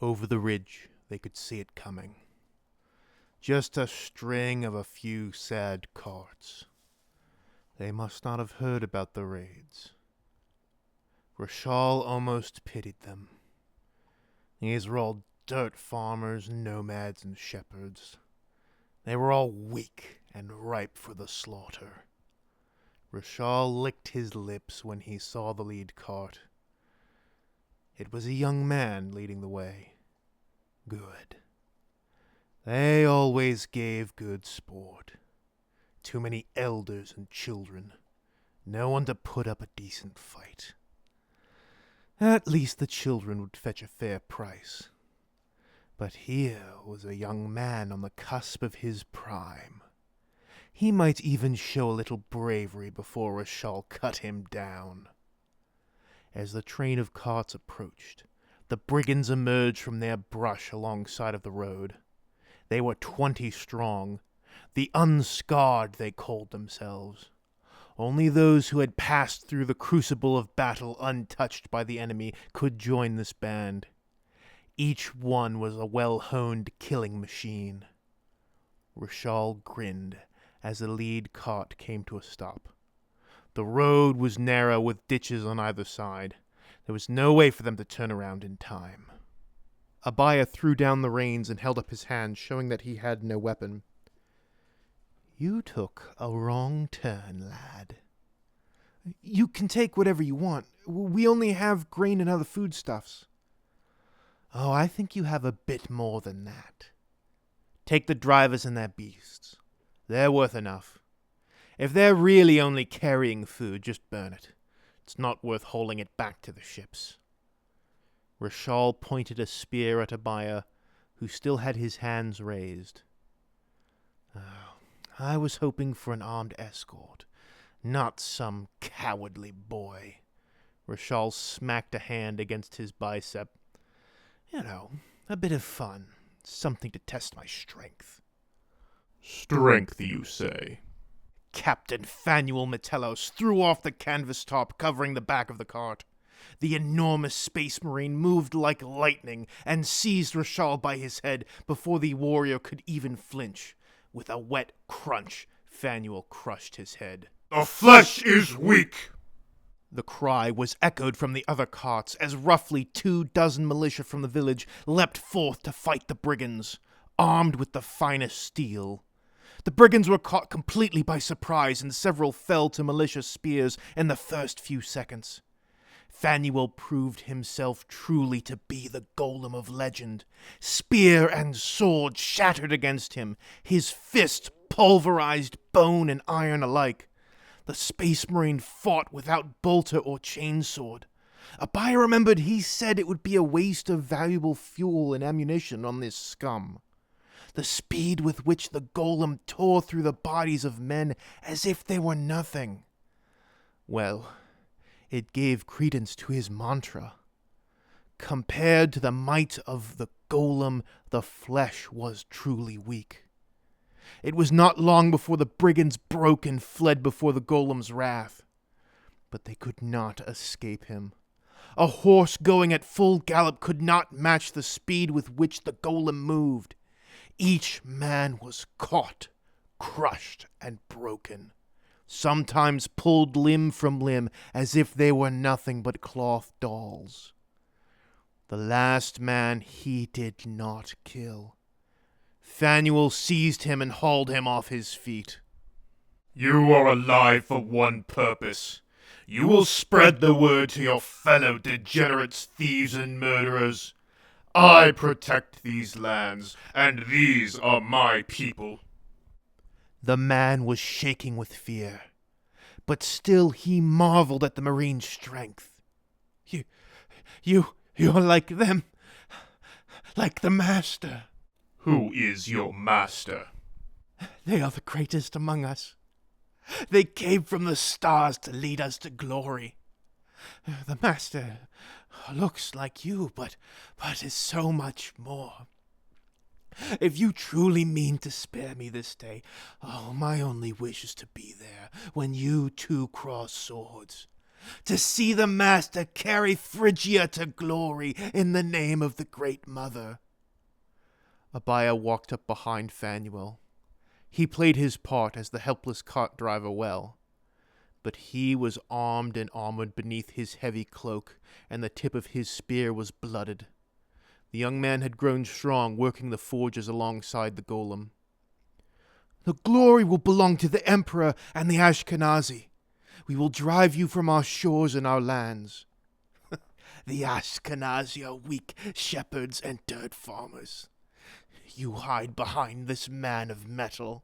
Over the ridge, they could see it coming. Just a string of a few sad carts. They must not have heard about the raids. Rashal almost pitied them. These were all dirt farmers, nomads, and shepherds. They were all weak and ripe for the slaughter. Rashal licked his lips when he saw the lead cart. It was a young man leading the way. Good. They always gave good sport. Too many elders and children. No one to put up a decent fight. At least the children would fetch a fair price. But here was a young man on the cusp of his prime. He might even show a little bravery before Rashal cut him down. As the train of carts approached, the brigands emerged from their brush alongside of the road. They were 20 strong. The unscarred, they called themselves. Only those who had passed through the crucible of battle untouched by the enemy could join this band. Each one was a well-honed killing machine. Rashal grinned as the lead cart came to a stop. The road was narrow with ditches on either side. There was no way for them to turn around in time. Abaya threw down the reins and held up his hand, showing that he had no weapon. "You took a wrong turn, lad." "You can take whatever you want. We only have grain and other foodstuffs." "Oh, I think you have a bit more than that. Take the drivers and their beasts. They're worth enough. If they're really only carrying food, just burn it. It's not worth hauling it back to the ships." Rashal pointed a spear at Abaya, who still had his hands raised. "Oh, I was hoping for an armed escort, not some cowardly boy." Rashal smacked a hand against his bicep. "You know, a bit of fun. Something to test my strength." "Strength, you say?" Captain Fanuel Metellus threw off the canvas top covering the back of the cart. The enormous space marine moved like lightning and seized Rashal by his head before the warrior could even flinch. With a wet crunch, Fanuel crushed his head. "The flesh is weak!" The cry was echoed from the other carts as roughly 24 militia from the village leapt forth to fight the brigands, armed with the finest steel. The brigands were caught completely by surprise, and several fell to militia spears in the first few seconds. Fanuel proved himself truly to be the Golem of legend. Spear and sword shattered against him, his fist pulverized bone and iron alike. The Space Marine fought without bolter or chainsword. Abaya remembered he said it would be a waste of valuable fuel and ammunition on this scum. The speed with which the Golem tore through the bodies of men as if they were nothing. Well, it gave credence to his mantra. Compared to the might of the Golem, the flesh was truly weak. It was not long before the brigands broke and fled before the Golem's wrath. But they could not escape him. A horse going at full gallop could not match the speed with which the Golem moved. Each man was caught, crushed, and broken, sometimes pulled limb from limb as if they were nothing but cloth dolls. The last man he did not kill. Fanuel seized him and hauled him off his feet. "You are alive for one purpose. You will spread the word to your fellow degenerates, thieves, and murderers. I protect these lands, and these are my people." The man was shaking with fear, but still he marveled at the Marine's strength. You're like them, like the Master." "Who is your master?" "They are the greatest among us. They came from the stars to lead us to glory. The Master looks like you, but is so much more. If you truly mean to spare me this day, my only wish is to be there when you two cross swords. to see the master carry Phrygia to glory in the name of the Great Mother. Abaya walked up behind Phanuel. He played his part as the helpless cart driver well, but he was armed and armored beneath his heavy cloak, and the tip of his spear was blooded. The young man had grown strong, working the forges alongside the golem. The glory will belong to the Emperor and the Ashkenazi. We will drive you from our shores and our lands. The Ashkenazi are weak shepherds and dirt farmers. You hide behind this man of metal.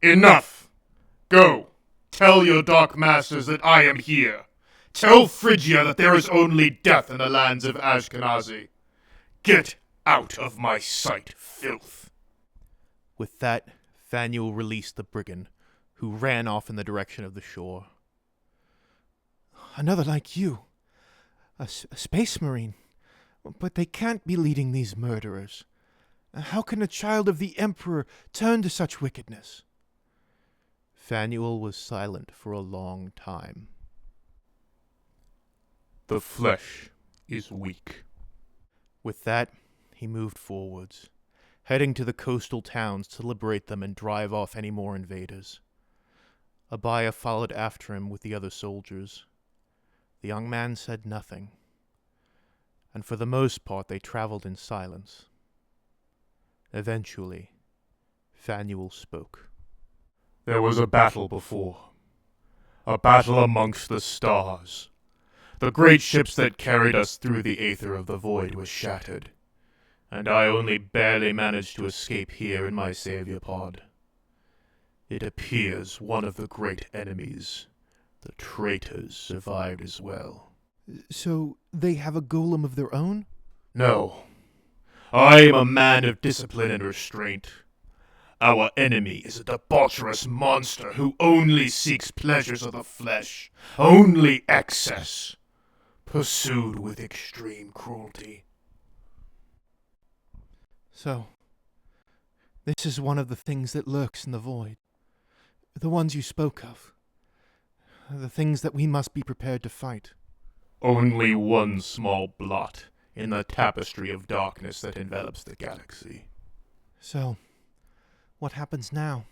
Enough! Go! Tell your dark masters that I am here. Tell Phrygia that there is only death in the lands of Ashkenazi. Get out of my sight, filth! With that, Phanuel released the brigand, who ran off in the direction of the shore. Another like you. A space marine. But they can't be leading these murderers. How can a child of the Emperor turn to such wickedness? Phanuel was silent for a long time. The flesh is weak. With that, he moved forwards, heading to the coastal towns to liberate them and drive off any more invaders. Abaya followed after him with the other soldiers. The young man said nothing, and for the most part they traveled in silence. Eventually, Phanuel spoke. There was a battle before. A battle amongst the stars. The great ships that carried us through the aether of the void were shattered, and I only barely managed to escape here in my savior pod. It appears one of the great enemies, the traitors, survived as well. So they have a golem of their own? No. I am a man of discipline and restraint. Our enemy is a debaucherous monster who only seeks pleasures of the flesh, only excess, pursued with extreme cruelty. So, this is one of the things that lurks in the void. The ones you spoke of. The things that we must be prepared to fight. Only one small blot in the tapestry of darkness that envelops the galaxy. So, what happens now?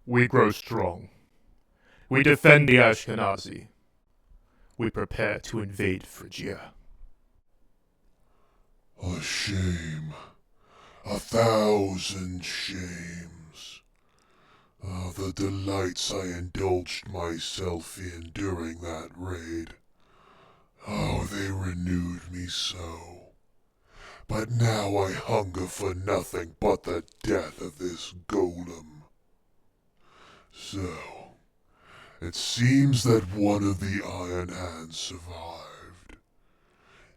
We grow strong. We defend the Ashkenazi. We prepare to invade Phrygia. A shame. 1,000 shames. The delights I indulged myself in during that raid. Oh, they renewed me so. But now I hunger for nothing but the death of this golem. So, it seems that one of the Iron Hands survived.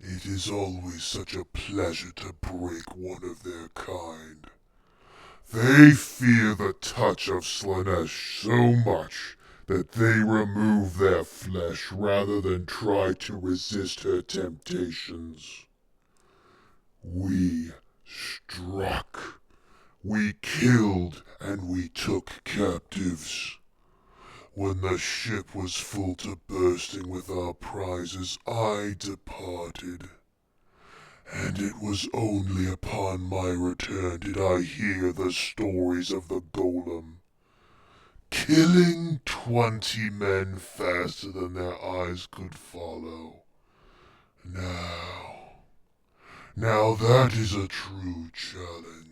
It is always such a pleasure to break one of their kind. They fear the touch of Slaanesh so much that they remove their flesh rather than try to resist her temptations. We struck. We killed and we took captives. When the ship was full to bursting with our prizes, I departed. And it was only upon my return did I hear the stories of the golem. Killing 20 men faster than their eyes could follow. Now that is a true challenge.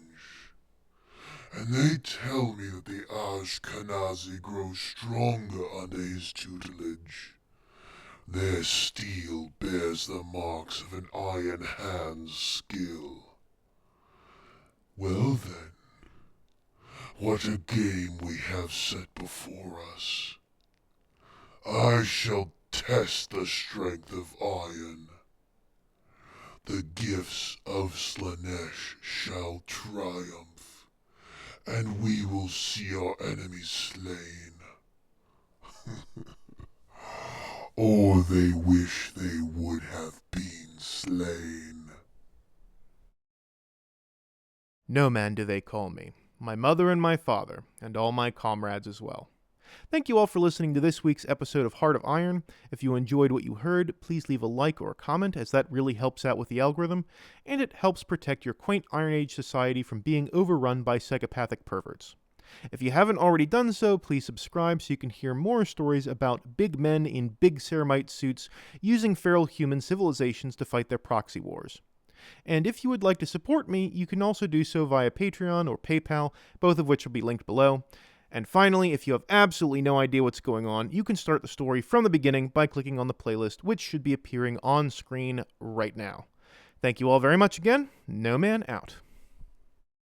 And they tell me that the Ashkenazi grows stronger under his tutelage. Their steel bears the marks of an Iron Hand's skill. Well then, what a game we have set before us. I shall test the strength of iron. The gifts of Slaanesh shall triumph, and we will see our enemies slain. Or they wish they would have been slain. No man do they call me. My mother and my father, and all my comrades as well. Thank you all for listening to this week's episode of Heart of Iron. If you enjoyed what you heard, please leave a like or a comment, as that really helps out with the algorithm, and it helps protect your quaint Iron Age society from being overrun by psychopathic perverts. If you haven't already done so, please subscribe so you can hear more stories about big men in big ceramite suits using feral human civilizations to fight their proxy wars. And if you would like to support me, you can also do so via Patreon or PayPal, both of which will be linked below. And finally, if you have absolutely no idea what's going on, you can start the story from the beginning by clicking on the playlist, which should be appearing on screen right now. Thank you all very much again. No Man out.